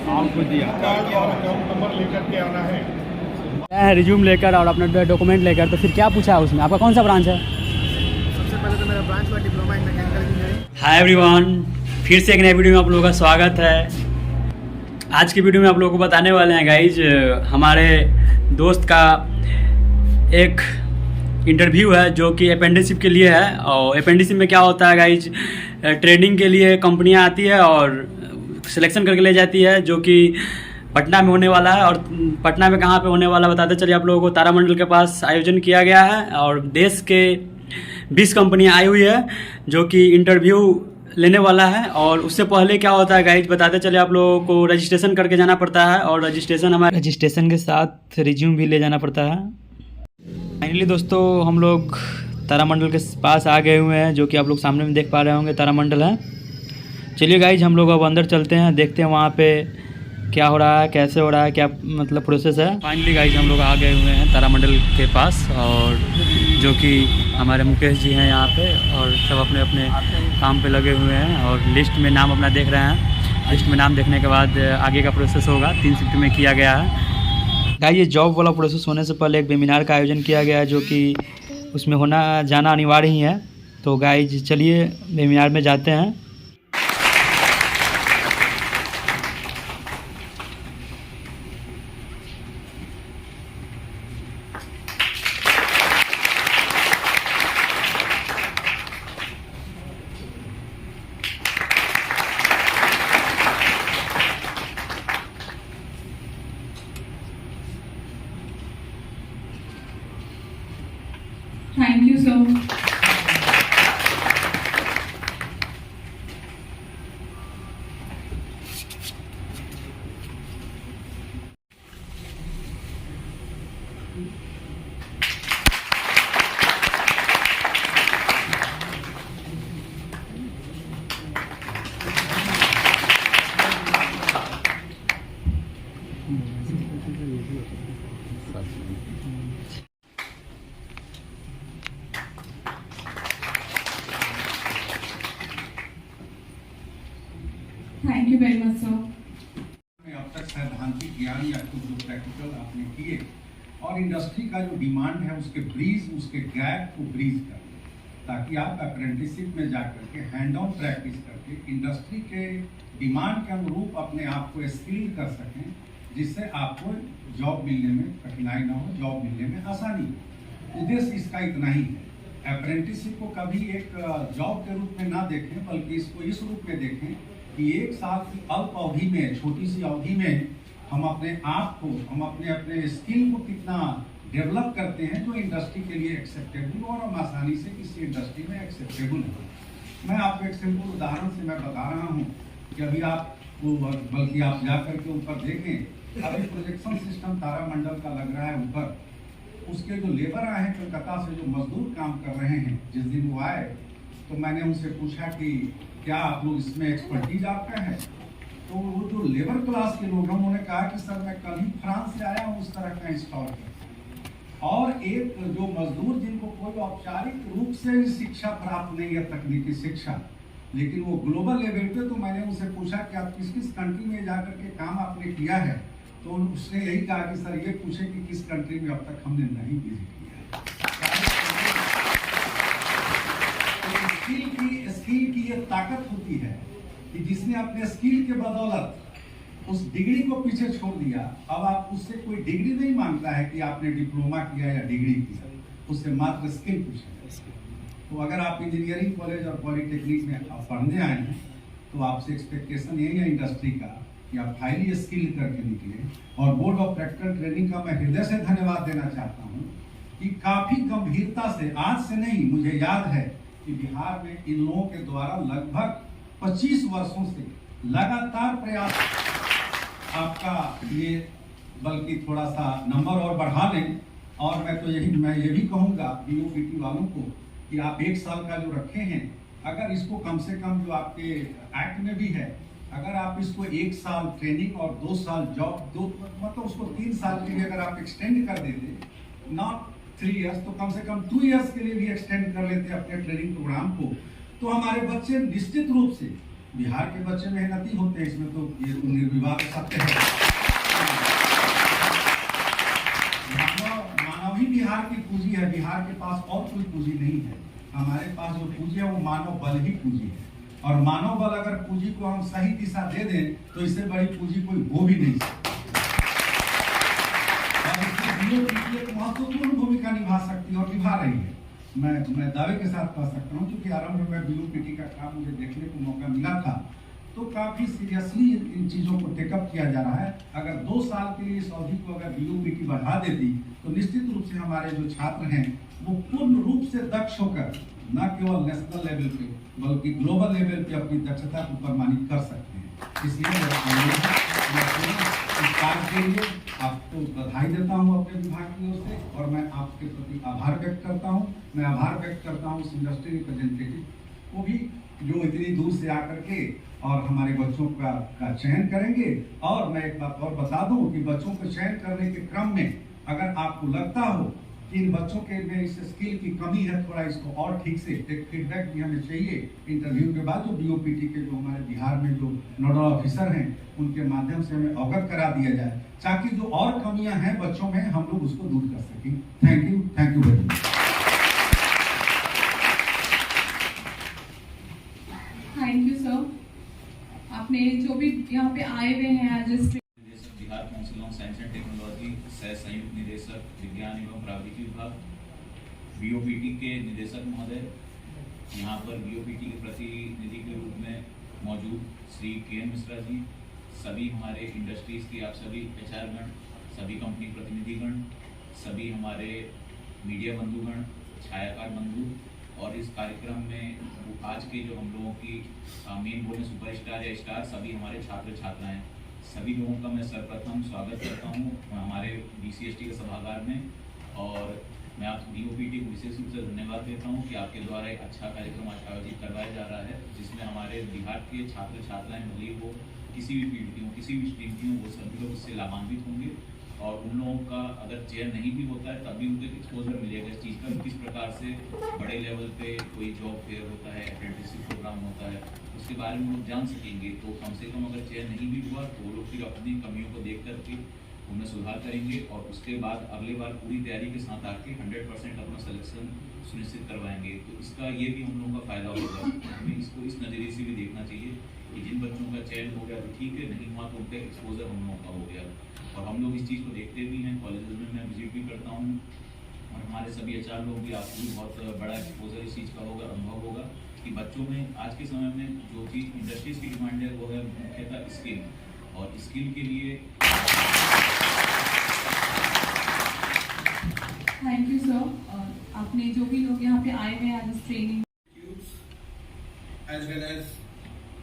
आपको दिया कार्ड और अकाउंट नंबर लेकर के आना है। है रिज्यूम लेकर और अपना डॉक्यूमेंट लेकर, तो फिर क्या पूछा है उसमें? आपका कौन सा ब्रांच है? सबसे पहले तो मेरा ब्रांच हुआ diploma in mechanical engineering. Hi everyone, फिर से एक नए वीडियो में आप लोगों का स्वागत है। आज की वीडियो में आप लोगों को बताने वाले हैं गाइज, हमारे दोस्त का एक इंटरव्यू है जो कि अपेंडिसिप के लिए है। और अपेंडिसिप में क्या होता है गाइज, ट्रेनिंग के लिए कंपनियां आती है और सिलेक्शन करके ले जाती है, जो कि पटना में होने वाला है। और पटना में कहाँ पे होने वाला बताते चलिए आप लोगों को। तारामंडल के पास आयोजन किया गया है और देश के 20 कंपनियां आई हुई है जो कि इंटरव्यू लेने वाला है। और उससे पहले क्या होता है गाइज बताते चले आप लोगों को, रजिस्ट्रेशन करके जाना पड़ता है और रजिस्ट्रेशन के साथ रिज्यूम भी ले जाना पड़ता है। फाइनली दोस्तों हम लोग तारामंडल के पास आ गए हुए हैं, जो कि आप लोग सामने में देख पा रहे होंगे तारामंडल है। चलिए गाइज हम लोग अब अंदर चलते हैं, देखते हैं वहाँ पे क्या हो रहा है, कैसे हो रहा है, क्या मतलब प्रोसेस है। फाइनली गाइज हम लोग आ गए हुए हैं तारामंडल के पास, और जो कि हमारे मुकेश जी हैं यहाँ पे, और सब अपने अपने काम पे लगे हुए हैं और लिस्ट में नाम अपना देख रहे हैं। लिस्ट में नाम देखने के बाद आगे का प्रोसेस होगा। 3 शिफ्ट में किया गया है गाइज। ये जॉब वाला प्रोसेस होने से पहले एक वेबिनार का आयोजन किया गया है, जो कि उसमें जाना अनिवार्य ही है। तो गाइज चलिए वेबिनार में जाते हैं। Thank you so much. Thank you very much, sir. अब तक सैद्धांतिक ज्ञान या कुछ जो प्रैक्टिकल आपने किए, और इंडस्ट्री का जो डिमांड है उसके गैप को ब्रीज कर, ताकि आप अप्रेंटिसशिप में जाकर के हैंड ऑन प्रैक्टिस करके इंडस्ट्री के डिमांड के अनुरूप अपने आप को स्किल कर सकें, जिससे आपको जॉब मिलने में कठिनाई ना हो, जॉब मिलने में आसानी हो। उद्देश्य इसका इतना ही है। अप्रेंटिसशिप को कभी एक जॉब के रूप में ना देखें, बल्कि इसको इस रूप में देखें कि 1 साल की अल्प अवधि में, छोटी सी अवधि में हम अपने आप को, हम अपने स्किल को कितना डेवलप करते हैं जो इंडस्ट्री के लिए एक्सेप्टेबल और हम आसानी से किसी इंडस्ट्री में एक्सेप्टेबल हो। मैं आपको एक सिंपल उदाहरण से मैं बता रहा हूँ कि अभी आपको, बल्कि आप जा करके ऊपर देखें, अभी प्रोजेक्शन सिस्टम तारामंडल का लग रहा है ऊपर। उसके जो लेबर आए हैं कलकत्ता से, जो मजदूर काम कर रहे हैं, जिस दिन वो आए तो मैंने उनसे पूछा कि क्या आप लोग इसमें एक्सपर्टीज आपका है? तो वो जो लेबर क्लास के लोग हैं उन्होंने कहा कि सर मैं कल ही फ्रांस से आया हूँ उस तरह का इंस्टॉल कर। और एक जो मजदूर जिनको कोई औपचारिक रूप से शिक्षा प्राप्त नहीं है, तकनीकी शिक्षा, लेकिन वो ग्लोबल लेवल पे, तो मैंने उनसे पूछा कि आप किस किस कंट्री में जाकर के काम आपने किया है? तो उसने यही कहा कि सर ये पूछे कि किस कंट्री में अब तक हमने नहीं विजिट किया है। स्किल की ये ताकत होती है कि जिसने अपने स्किल के बदौलत उस डिग्री को पीछे छोड़ दिया, अब आप उससे कोई डिग्री नहीं मांगता है कि आपने डिप्लोमा किया या डिग्री किया, उससे मात्र स्किल पूछे। तो अगर आप इंजीनियरिंग कॉलेज और पॉलिटेक्निक में आप पढ़ने आए हैं तो आपसे एक्सपेक्टेशन यही है इंडस्ट्री का कि आप हाईली स्किल करके निकले। और बोर्ड ऑफ प्रैक्टिकल ट्रेनिंग का मैं हृदय से धन्यवाद देना चाहता हूँ कि काफी गंभीरता से, आज से नहीं, मुझे याद है कि बिहार में इन लोगों के द्वारा लगभग 25 वर्षों से लगातार प्रयास, आपका ये बल्कि थोड़ा सा नंबर और बढ़ा लें। और मैं ये भी कहूँगा BOPT वालों को कि आप 1 साल का जो रखे हैं, अगर इसको कम से कम, जो आपके एक्ट में भी है, अगर आप इसको 1 साल ट्रेनिंग और 2 साल जॉब, मतलब उसको 3 साल के लिए अगर आप एक्सटेंड कर देते, नॉट 3 इयर्स, तो कम से कम 2 इयर्स के लिए भी एक्सटेंड कर लेते अपने ट्रेनिंग प्रोग्राम को, तो हमारे बच्चे निश्चित रूप से बिहार के बच्चे मेहनती होते हैं, इसमें तो ये तो निर्विवाद सत्य है। मानव ही बिहार की पूंजी है, बिहार के पास और कोई पूंजी नहीं है। हमारे पास जो पूंजी है वो मानव बल ही पूंजी है, और मानव बल अगर पूंजी को हम सही दिशा दे दें तो इससे बड़ी पूंजी कोई हो भी नहीं सकती। और इसमें बीओपीटी एक महत्वपूर्ण भूमिका निभा सकती है और निभा रही है। मैं दावे के साथ कह सकता हूँ, क्योंकि आरंभ में बीओपीटी का काम मुझे देखने को मौका मिला था, तो काफी सीरियसली इन चीजों को टेकअप किया जा रहा है। अगर 2 साल के लिए इस अवधि को अगर बीओपीटी बढ़ा देती तो निश्चित रूप से हमारे जो छात्र हैं वो पूर्ण रूप से दक्ष होकर न केवल नेशनल लेवल पे बल्कि ग्लोबल लेवल पे अपनी दक्षता को प्रमाणित कर सकते हैं। इसलिए इस कार्य के लिए आपको बधाई देता हूं अपने विभाग की ओर से, और मैं आपके प्रति आभार व्यक्त करता हूं। मैं आभार व्यक्त करता हूं उस इंडस्ट्री रिप्रेजेंटेटिव को भी जो इतनी दूर से आकर के और हमारे बच्चों का चयन करेंगे। और मैं एक बात और बता दूं कि बच्चों को चयन करने के क्रम में अगर आपको लगता हो कि इन बच्चों के में इस स्किल की कमी है, थोड़ा इसको और ठीक से एक फीडबैक भी हमें चाहिए इंटरव्यू के बाद। जो बीओपीटी के जो हमारे बिहार में जो नोडल ऑफिसर हैं उनके माध्यम से हमें अवगत करा दिया जाए, ताकि जो और कमियां हैं बच्चों में हम लोग उसको दूर कर सकें। Thank you very much. Thank you sir. आपने जो भी यहाँ पे आए हुए हैं as Bihar council of science and technology सह संयुक्त निदेशक विज्ञान एवं प्रौद्योगिकी विभाग, बीओपीटी के निदेशक महोदय, यहाँ पर बीओपीटी के प्रतिनिधि के रूप में मौजूद श्री के.एन. मिश्रा जी, सभी हमारे इंडस्ट्रीज के आप सभी एचआर गण, सभी कंपनी प्रतिनिधिगण, सभी हमारे मीडिया बंधुगण, छायाकार बंधु, और इस कार्यक्रम में आज के जो हम लोगों की मेन बोले सुपरस्टार या स्टार सभी हमारे छात्र छात्राएं, सभी लोगों का मैं सर्वप्रथम स्वागत करता हूं हमारे बीसीएसटी के सभागार में। और मैं आप बीओपीटी को विशेष रूप से धन्यवाद देता हूं कि आपके द्वारा एक अच्छा कार्यक्रम आज आयोजित करवाया जा रहा है, जिसमें हमारे बिहार के छात्र छात्राएं भले वो किसी भी फील्ड की हों, किसी भी स्ट्रीम की हों, वो सभी लोग इससे लाभान्वित होंगे। और उन लोगों का अगर चयन नहीं भी होता है तब भी उनको एक्सपोजर मिलेगा इस चीज़ का, किस प्रकार से बड़े लेवल पे कोई जॉब फेयर होता है, अप्रेंटिसशिप प्रोग्राम होता है, उसके बारे में लोग जान सकेंगे। तो कम से कम अगर चयन नहीं भी हुआ तो वो लोग फिर अपनी कमियों को देख करके उनमें सुधार करेंगे, और उसके बाद अगले बार पूरी तैयारी के साथ आके 100% अपना सिलेक्शन सुनिश्चित करवाएंगे। तो इसका ये भी हम लोगों का फायदा होगा। हमें इसको इस नज़रिए से भी देखना चाहिए कि जिन बच्चों का चयन हो गया तो ठीक है, नहीं हुआ तो उनका एक्सपोजर हम लोगों का हो गया। और हम लोग इस चीज़ को देखते भी हैं, कॉलेजेस में मैं विजिट भी करता हूँ, और हमारे सभी एचआर लोग भी, आपको भी बहुत बड़ा एक्सपोजर इस चीज़ का होगा, अनुभव होगा कि बच्चों में आज के समय में जो चीज़ इंडस्ट्रीज की डिमांड है वो है मुख्यतः स्किल, और स्किल के लिए थैंक यू सर। आपने जो भी लोग यहाँ पे आए हुए हैं as training as well as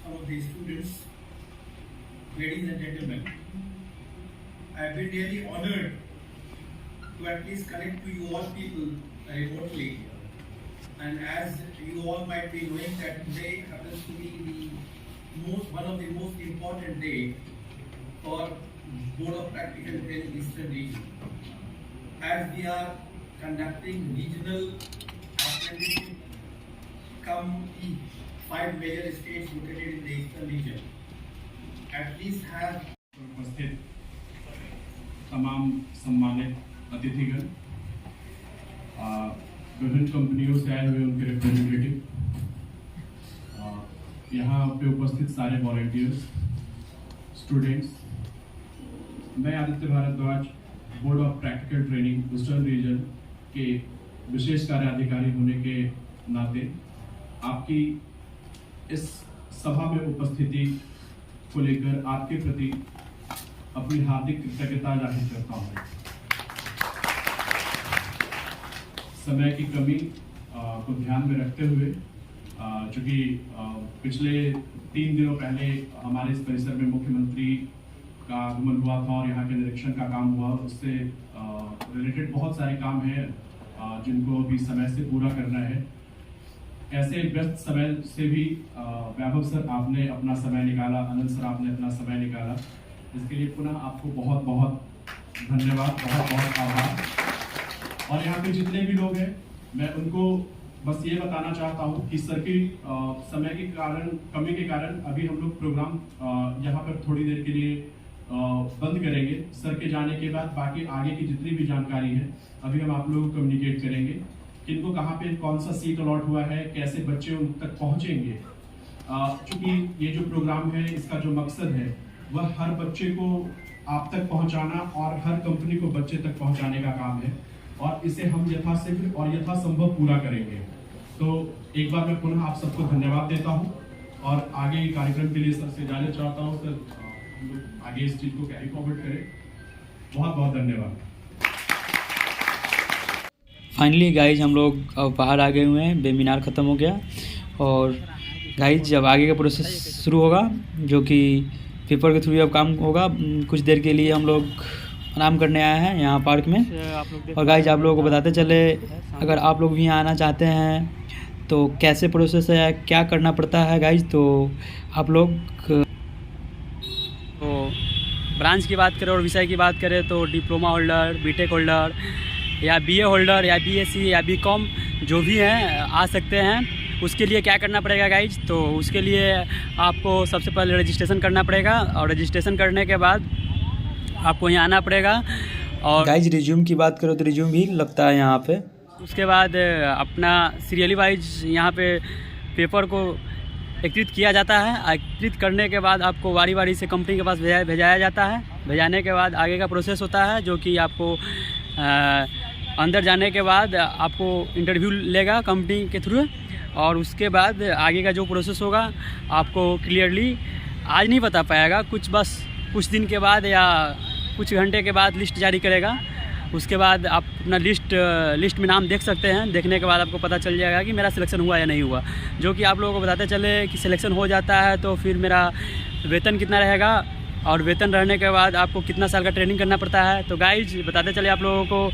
some of the students, ladies and gentlemen, I have been really honored to at least connect to you all people remotely, and as you all might be knowing that today happens to be one of the most important day for Board of Practical Training Eastern Region, as we are conducting regional apprenticeship come the 5 major states located in the eastern region. At least have उपस्थित तमाम सम्मानित अतिथिगण, विभिन्न कंपनियों से आए हुए उनके representative, यहाँ पे उपस्थित सारे वॉलंटियर्स, स्टूडेंट्स, मैं Aditya Bhardwaj board of practical training eastern region के विशेष कार्याधिकारी होने के नाते आपकी इस सभा में उपस्थिति को लेकर आपके प्रति अपनी हार्दिक कृतज्ञता जाहिर करता हूँ। समय की कमी को ध्यान में रखते हुए, चूँकि पिछले 3 दिनों पहले हमारे इस परिसर में मुख्यमंत्री का आगमन हुआ था और यहाँ के निरीक्षण का काम हुआ, उससे रिलेटेड बहुत सारे काम हैं जिनको अभी समय से पूरा करना है। ऐसे व्यस्त समय से भी वैभव सर आपने अपना समय निकाला, आनंद सर आपने अपना समय निकाला, इसके लिए पुनः आपको बहुत बहुत धन्यवाद, बहुत बहुत आभार। और यहाँ पे जितने भी लोग हैं मैं उनको बस ये बताना चाहता हूँ कि सर की समय के कारण, कमी के कारण अभी हम लोग प्रोग्राम यहाँ पर थोड़ी देर के लिए बंद करेंगे। सर के जाने के बाद बाकी आगे की जितनी भी जानकारी है अभी हम आप लोगों को कम्युनिकेट करेंगे, किनको कहाँ पे कौन सा सीट अलॉट हुआ है, कैसे बच्चे उन तक पहुँचेंगे। चूंकि ये जो प्रोग्राम है इसका जो मकसद है वह हर बच्चे को आप तक पहुँचाना और हर कंपनी को बच्चे तक पहुँचाने का काम है, और इसे हम यथाशीघ्र और यथासंभव पूरा करेंगे। तो एक बार मैं पुनः आप सबको धन्यवाद देता हूं और आगे कार्यक्रम के लिए सर से जाना चाहता हूं। सर हम लोग आगे इस चीज को कैरी फॉरवर्ड करें। बहुत बहुत धन्यवाद। फाइनली गाइज हम लोग अब बाहर आ गए हुए हैं, वेबिनार ख़त्म हो गया। और गाइज जब आगे का प्रोसेस शुरू होगा, जो कि पेपर के थ्रू अब काम होगा, कुछ देर के लिए हम लोग आराम करने आए हैं यहाँ पार्क में। और गाइज आप लोगों को बताते चले, अगर आप लोग भी यहाँ आना चाहते हैं तो कैसे प्रोसेस है, क्या करना पड़ता है गाइज, तो आप लोग तो ब्रांच की बात करें और विषय की बात करें तो डिप्लोमा होल्डर, बीटेक होल्डर या बीए होल्डर या बीएससी या बीकॉम जो भी हैं आ सकते हैं। उसके लिए क्या करना पड़ेगा गाइज, तो उसके लिए आपको सबसे पहले रजिस्ट्रेशन करना पड़ेगा, और रजिस्ट्रेशन करने के बाद आपको यहाँ आना पड़ेगा। और गाइज रिज्यूम की बात करो तो रिज्यूम भी लगता है यहाँ पे। उसके बाद अपना सीरियली वाइज यहाँ पे पेपर को एकत्रित किया जाता है। एकत्रित करने के बाद आपको वारी वारी से कंपनी के पास भेजाया जाता है। भेजाने के बाद आगे का प्रोसेस होता है, जो कि आपको अंदर जाने के बाद आपको इंटरव्यू लेगा कंपनी के थ्रू, और उसके बाद आगे का जो प्रोसेस होगा आपको क्लियरली आज नहीं बता पाएगा, कुछ दिन के बाद या कुछ घंटे के बाद लिस्ट जारी करेगा। उसके बाद आप अपना लिस्ट में नाम देख सकते हैं। देखने के बाद आपको पता चल जाएगा कि मेरा सिलेक्शन हुआ या नहीं हुआ। जो कि आप लोगों को बताते चले कि सिलेक्शन हो जाता है तो फिर मेरा वेतन कितना रहेगा, और वेतन रहने के बाद आपको कितना साल का ट्रेनिंग करना पड़ता है। तो गाइज बताते चले आप लोगों को,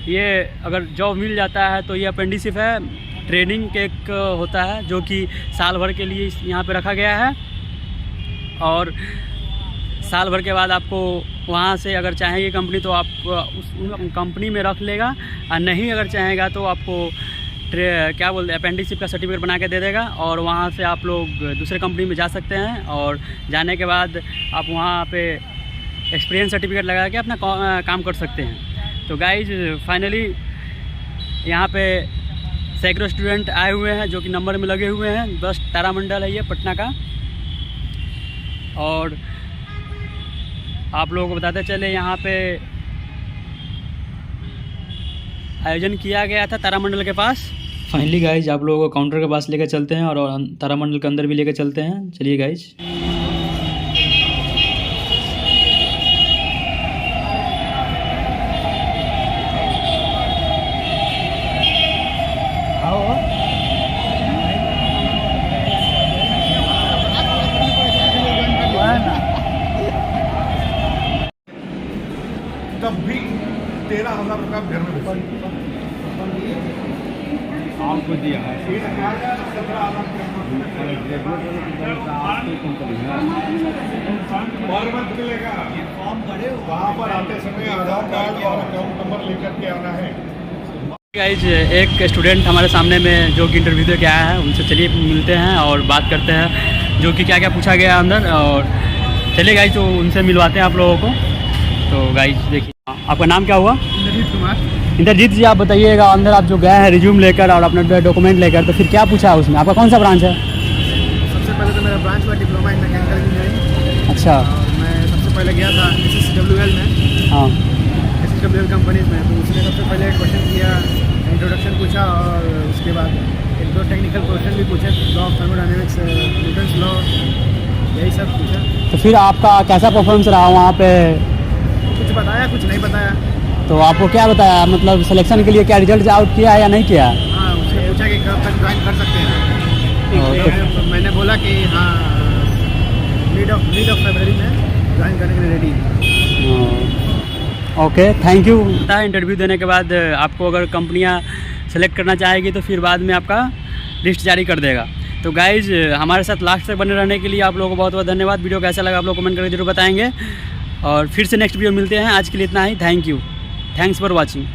ये अगर जॉब मिल जाता है तो ये अपेंडिसिप है, ट्रेनिंग के एक होता है जो कि साल भर के लिए यहाँ पे रखा गया है। और साल भर के बाद आपको वहाँ से अगर चाहेगी कंपनी तो आप उस कंपनी में रख लेगा, और नहीं अगर चाहेगा तो आपको क्या बोलते हैं अपेंडिसिप का सर्टिफिकेट बना के दे देगा, और वहाँ से आप लोग दूसरे कंपनी में जा सकते हैं। और जाने के बाद आप वहाँ पे एक्सपीरियंस सर्टिफिकेट लगा के अपना काम कर सकते हैं। तो गाइज फाइनली यहाँ पे सैकड़ों स्टूडेंट आए हुए हैं जो कि नंबर में लगे हुए हैं। बस तारामंडल है ये पटना का। और आप लोगों को बताते चले यहाँ पे आयोजन किया गया था तारामंडल के पास। फाइनली गाइज आप लोगों को काउंटर के पास लेकर चलते हैं और तारामंडल के अंदर भी लेकर चलते हैं। चलिए गाइज। तब भी 13,000 रुपया घर में आपको दिया है। पर मंथ मिलेगा। वहाँ पर आते समय आधार कार्ड और अकाउंट नंबर लेकर के आना है। गाइज एक स्टूडेंट हमारे सामने में जो कि इंटरव्यू दे के आया है, उनसे चलिए मिलते हैं और बात करते हैं जो कि क्या क्या पूछा गया अंदर। और चलिए गाइज तो उनसे मिलवाते हैं आप लोगों को। तो गाइज देखिए, आपका नाम क्या हुआ? इंद्रजीत कुमार। इंद्रजीत जी, आप बताइएगा अंदर आप जो गए हैं रिज्यूम लेकर और अपना डॉक्यूमेंट लेकर, तो फिर क्या पूछा है उसमें? आपका कौन सा ब्रांच है? सबसे पहले तो मेरा ब्रांच हुआ डिप्लोमा इन मैकेनिकल इंजीनियरिंग। अच्छा। मैं सबसे पहले गया था SSWL में। हाँ। SSWL कंपनीज में। तो उसने सबसे पहले क्वेश्चन किया, इंट्रोडक्शन पूछा, और उसके बाद एक दो टेक्निकल क्वेश्चन भी पूछे, law of thermodynamics, Newton's law, यही सब पूछा। तो फिर आपका कैसा परफॉर्मेंस रहा वहाँ पे? कुछ बताया, कुछ नहीं बताया। तो आपको क्या बताया, मतलब सिलेक्शन के लिए क्या रिजल्ट आउट किया है या नहीं किया? हाँ, उसने पूछा कि कब तक ज्वाइन कर सकते हैं। तो मैंने बोला कि हाँ मिड ऑफ फरवरी में ज्वाइन करने के लिए रेडी है। Okay, thank you. इंटरव्यू देने के बाद आपको अगर कंपनियां सेलेक्ट करना चाहेगी तो फिर बाद में आपका लिस्ट जारी कर देगा। तो गाइज हमारे साथ लास्ट तक बने रहने के लिए आप लोगों को बहुत बहुत धन्यवाद। वीडियो कैसा लगा आप लोग कमेंट करके जरूर बताएंगे, और फिर से नेक्स्ट वीडियो मिलते हैं। आज के लिए इतना ही। Thank you, thanks for watching.